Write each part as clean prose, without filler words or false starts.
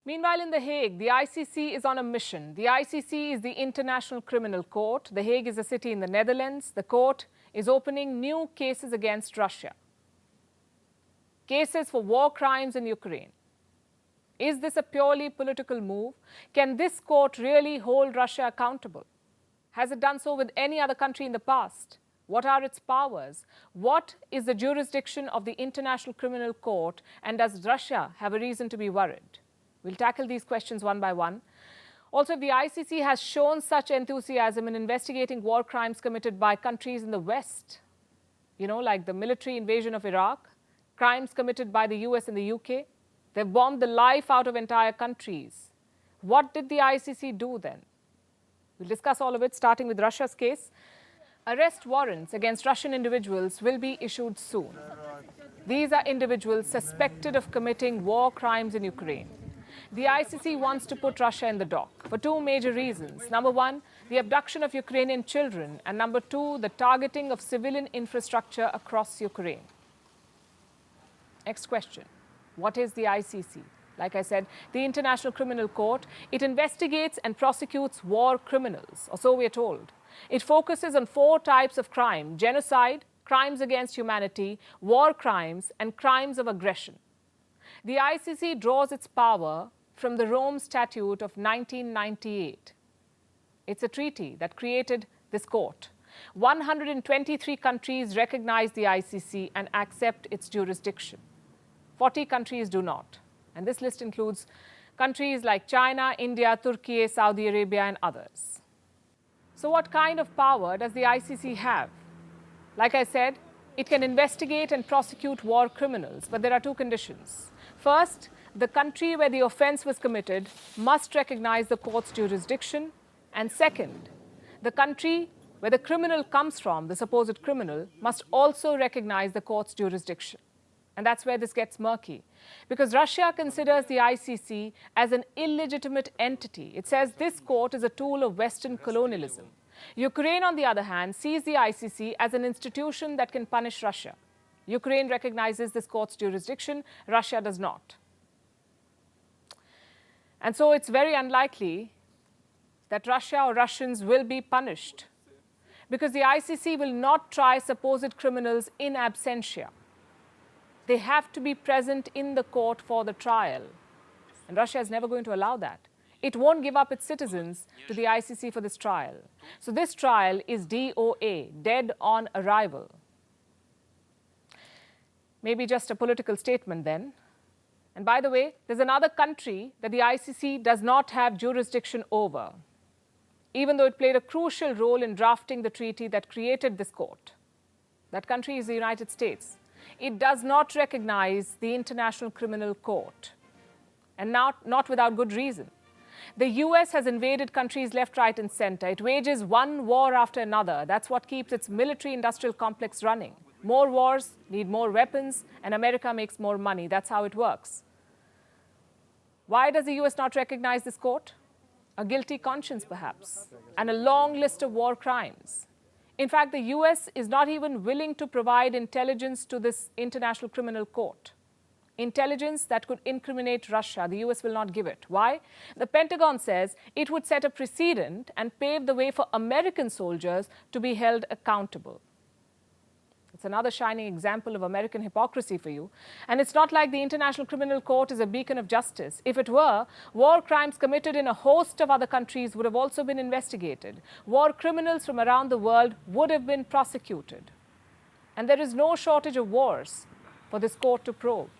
Meanwhile, in The Hague, the ICC is on a mission. The ICC is the International Criminal Court. The Hague is a city in the Netherlands. The court is opening new cases against Russia. Cases for war crimes in Ukraine. Is this a purely political move? Can this court really hold Russia accountable? Has it done so with any other country in the past? What are its powers? What is the jurisdiction of the International Criminal Court? And does Russia have a reason to be worried? We'll tackle these questions one by one. Also, if the ICC has shown such enthusiasm in investigating war crimes committed by countries in the West, like the military invasion of Iraq, crimes committed by the US and the UK, they've bombed the life out of entire countries. What did the ICC do then? We'll discuss all of it, starting with Russia's case. Arrest warrants against Russian individuals will be issued soon. These are individuals suspected of committing war crimes in Ukraine. The ICC wants to put Russia in the dock for two major reasons. Number one, the abduction of Ukrainian children, and number two, the targeting of civilian infrastructure across Ukraine. Next question. What is the ICC? Like I said, the International Criminal Court, it investigates and prosecutes war criminals, or so we are told. It focuses on four types of crime: genocide, crimes against humanity, war crimes, and crimes of aggression. The ICC draws its power from the Rome Statute of 1998. It's a treaty that created this court. 123 countries recognize the ICC and accept its jurisdiction. 40 countries do not. And this list includes countries like China, India, Turkey, Saudi Arabia, and others. So what kind of power does the ICC have? Like I said, it can investigate and prosecute war criminals, but there are two conditions. First, the country where the offense was committed must recognize the court's jurisdiction. And second, the country where the criminal comes from, the supposed criminal, must also recognize the court's jurisdiction. And that's where this gets murky, because Russia considers the ICC as an illegitimate entity. It says this court is a tool of Western colonialism. Ukraine, on the other hand, sees the ICC as an institution that can punish Russia. Ukraine recognizes this court's jurisdiction, Russia does not. And so it's very unlikely that Russia or Russians will be punished, because the ICC will not try supposed criminals in absentia. They have to be present in the court for the trial. And Russia is never going to allow that. It won't give up its citizens to the ICC for this trial. So this trial is DOA, dead on arrival. Maybe just a political statement then. And by the way, there's another country that the ICC does not have jurisdiction over, even though it played a crucial role in drafting the treaty that created this court. That country is the United States. It does not recognize the International Criminal Court, and not without good reason. The US has invaded countries left, right, and center. It wages one war after another. That's what keeps its military-industrial complex running. More wars need more weapons, and America makes more money. That's how it works. Why does the US not recognize this court? A guilty conscience, perhaps, and a long list of war crimes. In fact, the US is not even willing to provide intelligence to this International Criminal Court. Intelligence that could incriminate Russia, the US will not give it. Why? The Pentagon says it would set a precedent and pave the way for American soldiers to be held accountable. It's another shining example of American hypocrisy for you. And it's not like the International Criminal Court is a beacon of justice. If it were, war crimes committed in a host of other countries would have also been investigated. War criminals from around the world would have been prosecuted. And there is no shortage of wars for this court to probe.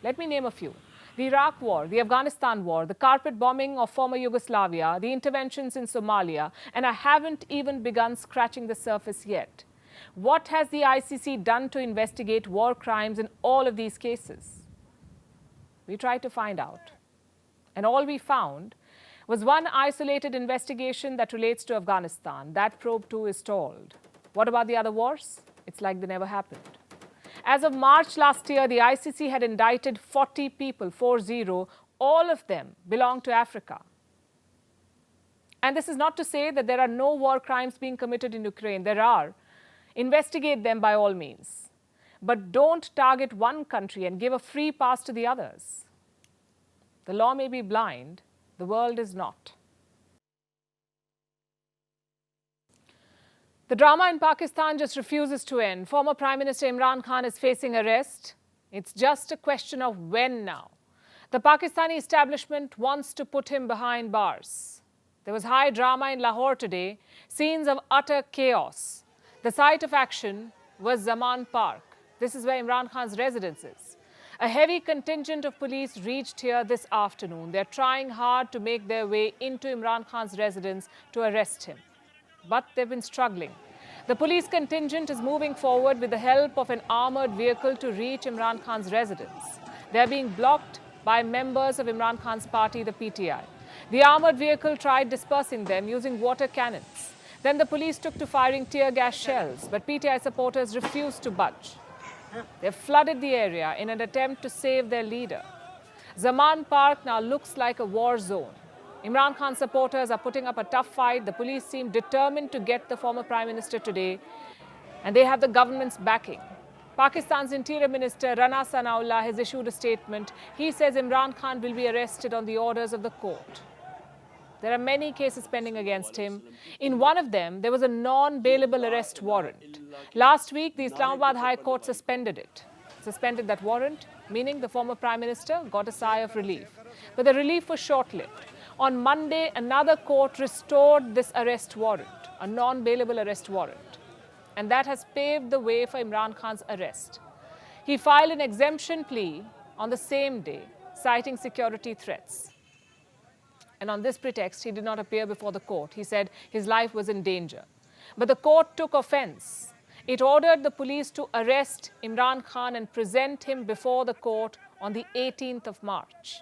Let me name a few. The Iraq War, the Afghanistan War, the carpet bombing of former Yugoslavia, the interventions in Somalia, and I haven't even begun scratching the surface yet. What has the ICC done to investigate war crimes in all of these cases? We tried to find out. And all we found was one isolated investigation that relates to Afghanistan. That probe too is stalled. What about the other wars? It's like they never happened. As of March last year, the ICC had indicted 40 people, 40. All of them belong to Africa. And this is not to say that there are no war crimes being committed in Ukraine. There are. Investigate them by all means. But don't target one country and give a free pass to the others. The law may be blind, the world is not. The drama in Pakistan just refuses to end. Former Prime Minister Imran Khan is facing arrest. It's just a question of when now. The Pakistani establishment wants to put him behind bars. There was high drama in Lahore today, scenes of utter chaos. The site of action was Zaman Park. This is where Imran Khan's residence is. A heavy contingent of police reached here this afternoon. They're trying hard to make their way into Imran Khan's residence to arrest him. But they've been struggling. The police contingent is moving forward with the help of an armored vehicle to reach Imran Khan's residence. They're being blocked by members of Imran Khan's party, the PTI. The armored vehicle tried dispersing them using water cannons. Then the police took to firing tear gas shells, but PTI supporters refused to budge. They flooded the area in an attempt to save their leader. Zaman Park now looks like a war zone. Imran Khan supporters are putting up a tough fight. The police seem determined to get the former Prime Minister today, and they have the government's backing. Pakistan's Interior Minister Rana Sanaullah has issued a statement. He says Imran Khan will be arrested on the orders of the court. There are many cases pending against him. In one of them, there was a non-bailable arrest warrant. Last week, the Islamabad High Court suspended that warrant, meaning the former Prime Minister got a sigh of relief. But the relief was short-lived. On Monday, another court restored this arrest warrant, a non-bailable arrest warrant. And that has paved the way for Imran Khan's arrest. He filed an exemption plea on the same day, citing security threats. And on this pretext, he did not appear before the court. He said his life was in danger. But the court took offense. It ordered the police to arrest Imran Khan and present him before the court on the 18th of March.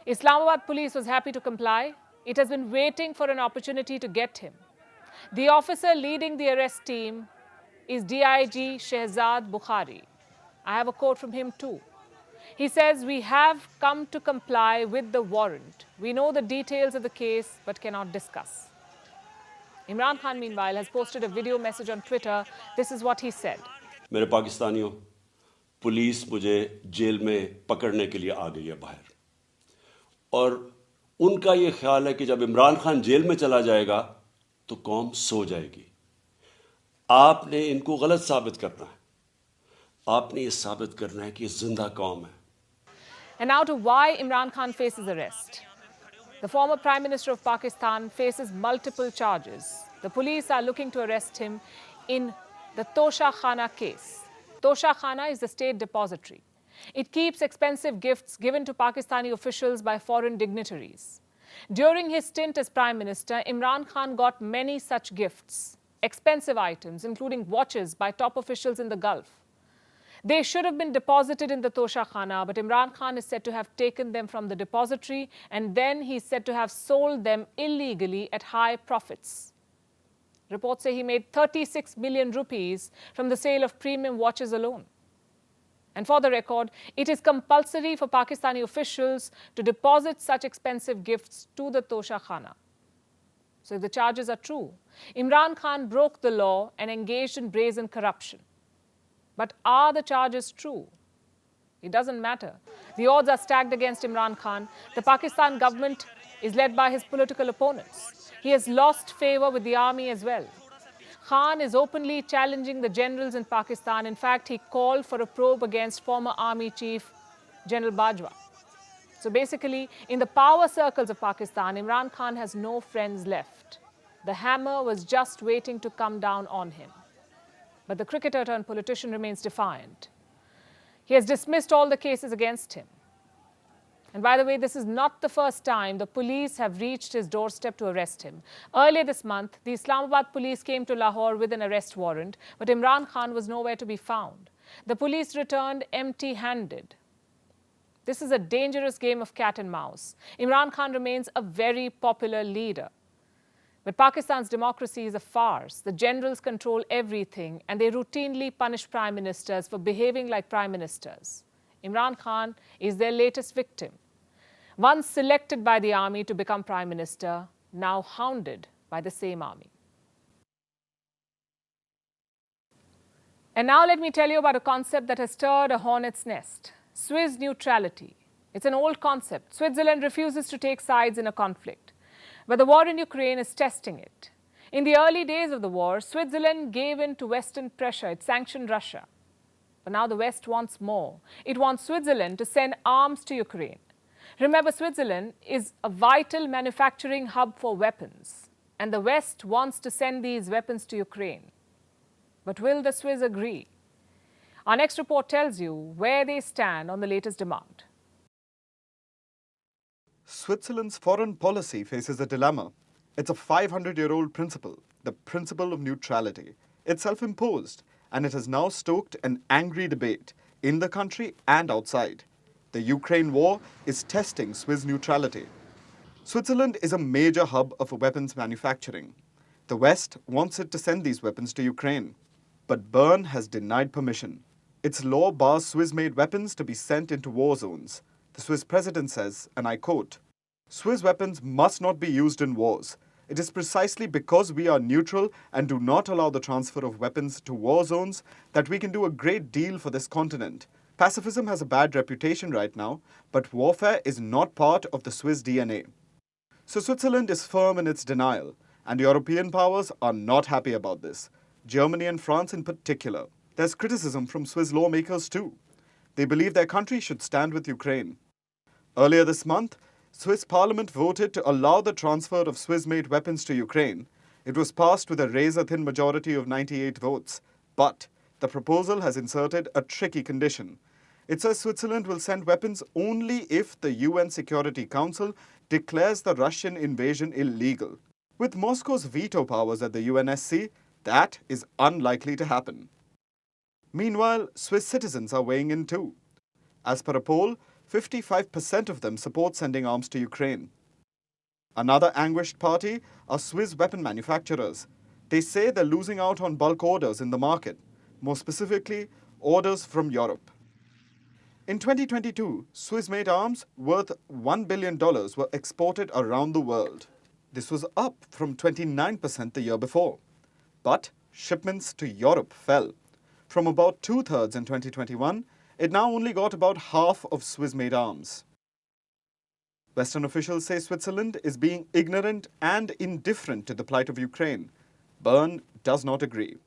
Islamabad police was happy to comply. It has been waiting for an opportunity to get him. The officer leading the arrest team is DIG Shehzad Bukhari. I have a quote from him too. He says, "We have come to comply with the warrant. We know the details of the case but cannot discuss." Imran Khan, meanwhile, has posted a video message on Twitter. This is what he said. मेरे पाकिस्तानियों, police मुझे jail में पकड़ने के लिए आ गई है बाहर, और उनका ये ख्याल है कि जब इमरान खान जेल में चला जाएगा तो कौम सो जाएगी। आपने इनको गलत साबित करना है। आपने ये साबित करना है कि ये जिंदा कौम है। And now to why Imran Khan faces arrest. The former Prime Minister of Pakistan faces multiple charges. The police are looking to arrest him in the Tosha Khana case. Tosha Khana is the state depository. It keeps expensive gifts given to Pakistani officials by foreign dignitaries. During his stint as Prime Minister, Imran Khan got many such gifts, expensive items, including watches by top officials in the Gulf. They should have been deposited in the Tosha Khana, but Imran Khan is said to have taken them from the depository, and then he's said to have sold them illegally at high profits. Reports say he made 36 million rupees from the sale of premium watches alone. And for the record, it is compulsory for Pakistani officials to deposit such expensive gifts to the Tosha Khana. So if the charges are true, Imran Khan broke the law and engaged in brazen corruption. But are the charges true? It doesn't matter. The odds are stacked against Imran Khan. The Pakistan government is led by his political opponents. He has lost favor with the army as well. Khan is openly challenging the generals in Pakistan. In fact, he called for a probe against former army chief General Bajwa. So basically, in the power circles of Pakistan, Imran Khan has no friends left. The hammer was just waiting to come down on him. But the cricketer turned politician remains defiant. He has dismissed all the cases against him. And by the way, this is not the first time the police have reached his doorstep to arrest him. Earlier this month, the Islamabad police came to Lahore with an arrest warrant, but Imran Khan was nowhere to be found. The police returned empty-handed. This is a dangerous game of cat and mouse. Imran Khan remains a very popular leader. But Pakistan's democracy is a farce. The generals control everything, and they routinely punish prime ministers for behaving like prime ministers. Imran Khan is their latest victim. Once selected by the army to become prime minister, now hounded by the same army. And now let me tell you about a concept that has stirred a hornet's nest: Swiss neutrality. It's an old concept. Switzerland refuses to take sides in a conflict, but the war in Ukraine is testing it. In the early days of the war, Switzerland gave in to Western pressure. It sanctioned Russia. But now the West wants more. It wants Switzerland to send arms to Ukraine. Remember, Switzerland is a vital manufacturing hub for weapons, and the West wants to send these weapons to Ukraine. But will the Swiss agree? Our next report tells you where they stand on the latest demand. Switzerland's foreign policy faces a dilemma. It's a 500-year-old principle, the principle of neutrality. It's self-imposed, and it has now stoked an angry debate in the country and outside. The Ukraine war is testing Swiss neutrality. Switzerland is a major hub of weapons manufacturing. The West wants it to send these weapons to Ukraine. But Bern has denied permission. Its law bars Swiss-made weapons to be sent into war zones. The Swiss president says, and I quote, "Swiss weapons must not be used in wars. It is precisely because we are neutral and do not allow the transfer of weapons to war zones that we can do a great deal for this continent. Pacifism has a bad reputation right now, but warfare is not part of the Swiss DNA." So Switzerland is firm in its denial, and European powers are not happy about this. Germany and France in particular. There's criticism from Swiss lawmakers too. They believe their country should stand with Ukraine. Earlier this month, Swiss parliament voted to allow the transfer of Swiss-made weapons to Ukraine. It was passed with a razor-thin majority of 98 votes. But the proposal has inserted a tricky condition. It says Switzerland will send weapons only if the UN Security Council declares the Russian invasion illegal. With Moscow's veto powers at the UNSC, that is unlikely to happen. Meanwhile, Swiss citizens are weighing in too. As per a poll, 55% of them support sending arms to Ukraine. Another anguished party are Swiss weapon manufacturers. They say they're losing out on bulk orders in the market, more specifically, orders from Europe. In 2022, Swiss-made arms worth $1 billion were exported around the world. This was up from 29% the year before. But shipments to Europe fell. From about two-thirds in 2021, it now only got about half of Swiss-made arms. Western officials say Switzerland is being ignorant and indifferent to the plight of Ukraine. Bern does not agree.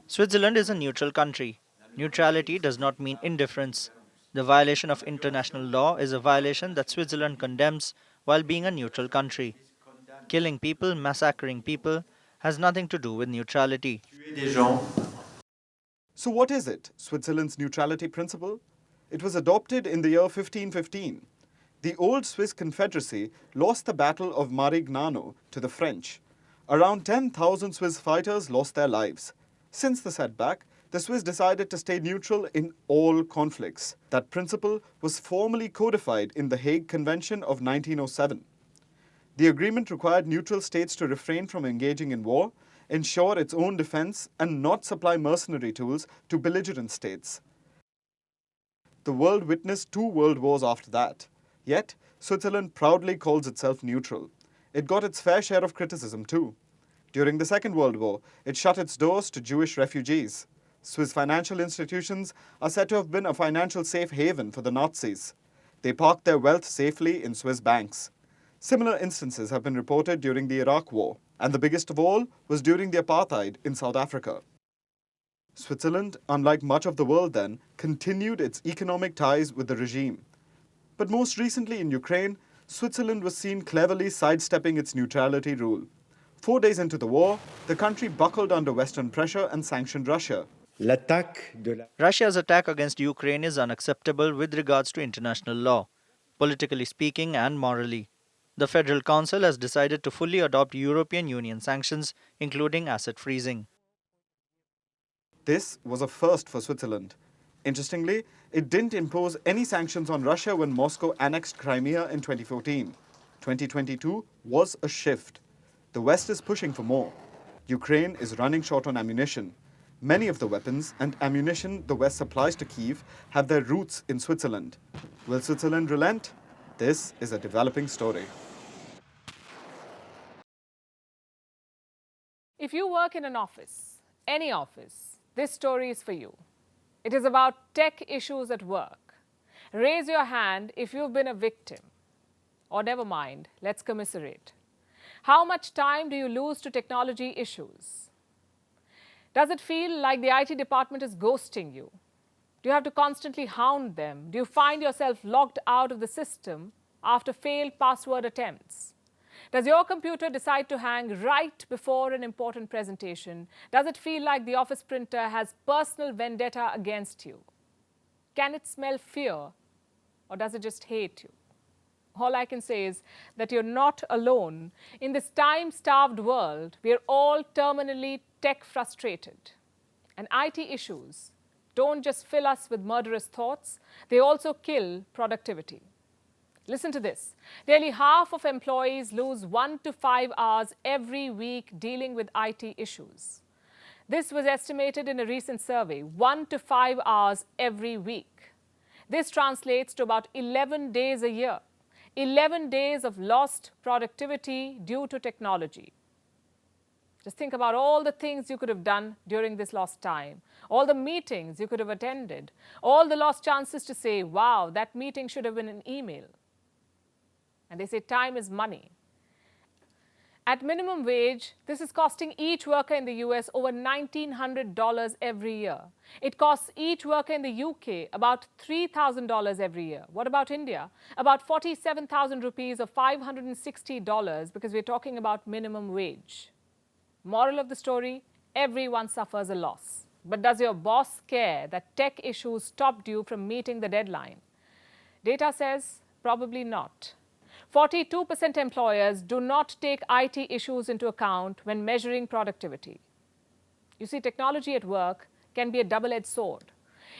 Switzerland is a neutral country. Neutrality does not mean indifference. The violation of international law is a violation that Switzerland condemns while being a neutral country. Killing people, massacring people, has nothing to do with neutrality. So what is it, Switzerland's neutrality principle? It was adopted in the year 1515. The old Swiss Confederacy lost the Battle of Marignano to the French. Around 10,000 Swiss fighters lost their lives. Since the setback, the Swiss decided to stay neutral in all conflicts. That principle was formally codified in the Hague Convention of 1907. The agreement required neutral states to refrain from engaging in war, ensure its own defense, and not supply mercenary tools to belligerent states. The world witnessed 2 world wars after that. Yet, Switzerland proudly calls itself neutral. It got its fair share of criticism too. During the Second World War, it shut its doors to Jewish refugees. Swiss financial institutions are said to have been a financial safe haven for the Nazis. They parked their wealth safely in Swiss banks. Similar instances have been reported during the Iraq War, and the biggest of all was during the apartheid in South Africa. Switzerland, unlike much of the world then, continued its economic ties with the regime. But most recently in Ukraine, Switzerland was seen cleverly sidestepping its neutrality rule. 4 days into the war, the country buckled under Western pressure and sanctioned Russia. Russia's attack against Ukraine is unacceptable with regards to international law, politically speaking and morally. The Federal Council has decided to fully adopt European Union sanctions, including asset freezing. This was a first for Switzerland. Interestingly, it didn't impose any sanctions on Russia when Moscow annexed Crimea in 2014. 2022 was a shift. The West is pushing for more. Ukraine is running short on ammunition. Many of the weapons and ammunition the West supplies to Kyiv have their roots in Switzerland. Will Switzerland relent? This is a developing story. If you work in an office, any office, this story is for you. It is about tech issues at work. Raise your hand if you've been a victim. Or never mind, let's commiserate. How much time do you lose to technology issues? Does it feel like the IT department is ghosting you? Do you have to constantly hound them? Do you find yourself logged out of the system after failed password attempts? Does your computer decide to hang right before an important presentation? Does it feel like the office printer has personal vendetta against you? Can it smell fear, or does it just hate you? All I can say is that you're not alone. In this time-starved world, we're all terminally tech-frustrated. And IT issues don't just fill us with murderous thoughts, they also kill productivity. Listen to this. Nearly half of employees lose 1 to 5 hours every week dealing with IT issues. This was estimated in a recent survey, 1 to 5 hours every week. This translates to about 11 days a year. 11 days of lost productivity due to technology. Just think about all the things you could have done during this lost time, all the meetings you could have attended, all the lost chances to say, wow, that meeting should have been an email. And they say time is money. At minimum wage, this is costing each worker in the US over $1,900 every year. It costs each worker in the UK about $3,000 every year. What about India? About 47,000 rupees or $560 because we're talking about minimum wage. Moral of the story, everyone suffers a loss. But does your boss care that tech issues stopped you from meeting the deadline? Data says probably not. 42% employers do not take IT issues into account when measuring productivity. You see, technology at work can be a double-edged sword.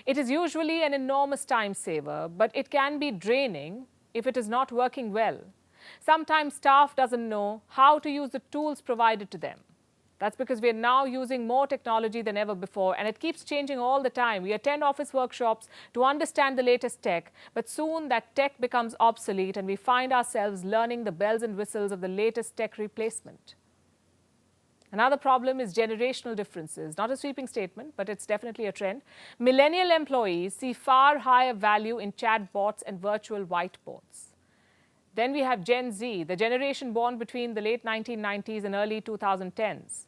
It is usually an enormous time saver, but it can be draining if it is not working well. Sometimes staff doesn't know how to use the tools provided to them. That's because we are now using more technology than ever before, and it keeps changing all the time. We attend office workshops to understand the latest tech, but soon that tech becomes obsolete and we find ourselves learning the bells and whistles of the latest tech replacement. Another problem is generational differences. Not a sweeping statement, but it's definitely a trend. Millennial employees see far higher value in chatbots and virtual whiteboards. Then we have Gen Z, the generation born between the late 1990s and early 2010s.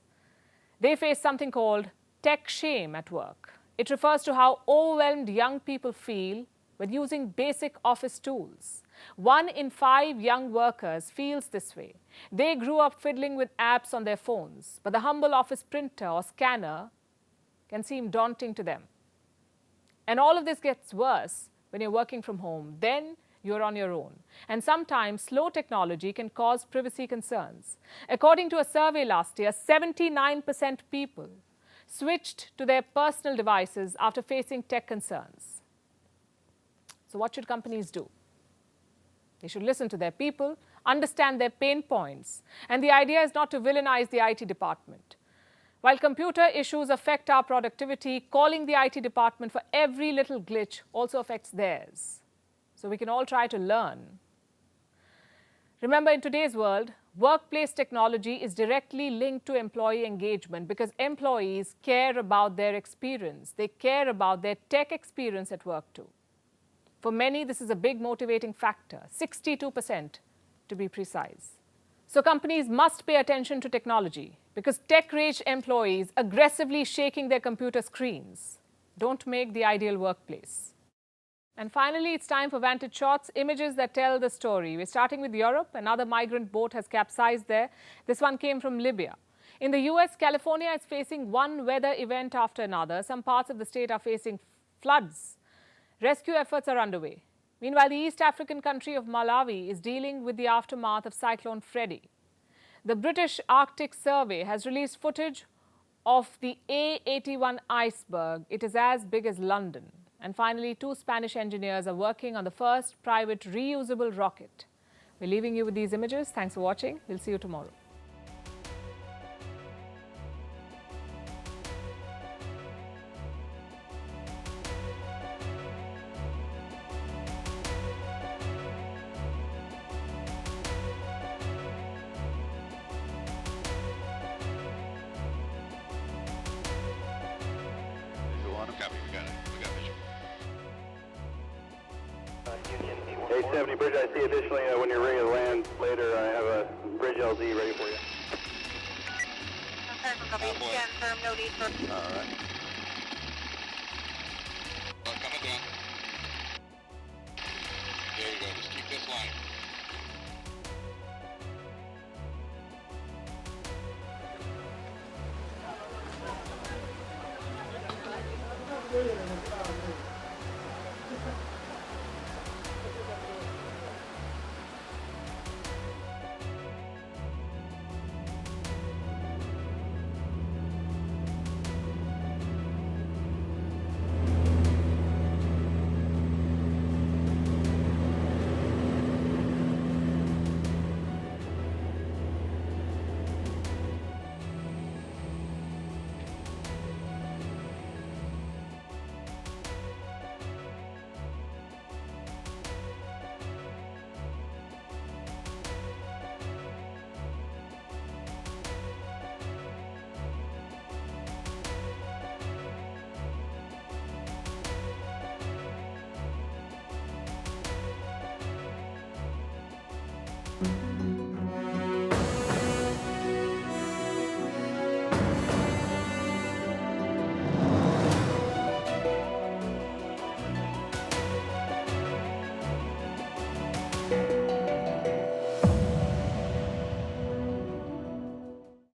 They face something called tech shame at work. It refers to how overwhelmed young people feel when using basic office tools. 1 in 5 young workers feels this way. They grew up fiddling with apps on their phones, but the humble office printer or scanner can seem daunting to them. And all of this gets worse when you're working from home. Then you're on your own. And sometimes slow technology can cause privacy concerns. According to a survey last year, 79% people switched to their personal devices after facing tech concerns. So what should companies do? They should listen to their people, understand their pain points. And the idea is not to villainize the IT department. While computer issues affect our productivity, calling the IT department for every little glitch also affects theirs. So we can all try to learn. Remember, in today's world, workplace technology is directly linked to employee engagement because employees care about their experience. They care about their tech experience at work too. For many, this is a big motivating factor, 62% to be precise. So companies must pay attention to technology because tech-rage employees aggressively shaking their computer screens don't make the ideal workplace. And finally, it's time for Vantage Shots, images that tell the story. We're starting with Europe. Another migrant boat has capsized there. This one came from Libya. In the US, California is facing one weather event after another. Some parts of the state are facing floods. Rescue efforts are underway. Meanwhile, the East African country of Malawi is dealing with the aftermath of Cyclone Freddy. The British Arctic Survey has released footage of the A81 iceberg. It is as big as London. And finally, 2 Spanish engineers are working on the first private reusable rocket. We're leaving you with these images. Thanks for watching. We'll see you tomorrow. Copy, we got it. We got visual. A70 bridge, I see. Additionally, when you're ready to land later, I have a bridge LZ ready for you. Scan firm, no need for... All right. Coming down. There you go. Just keep this line.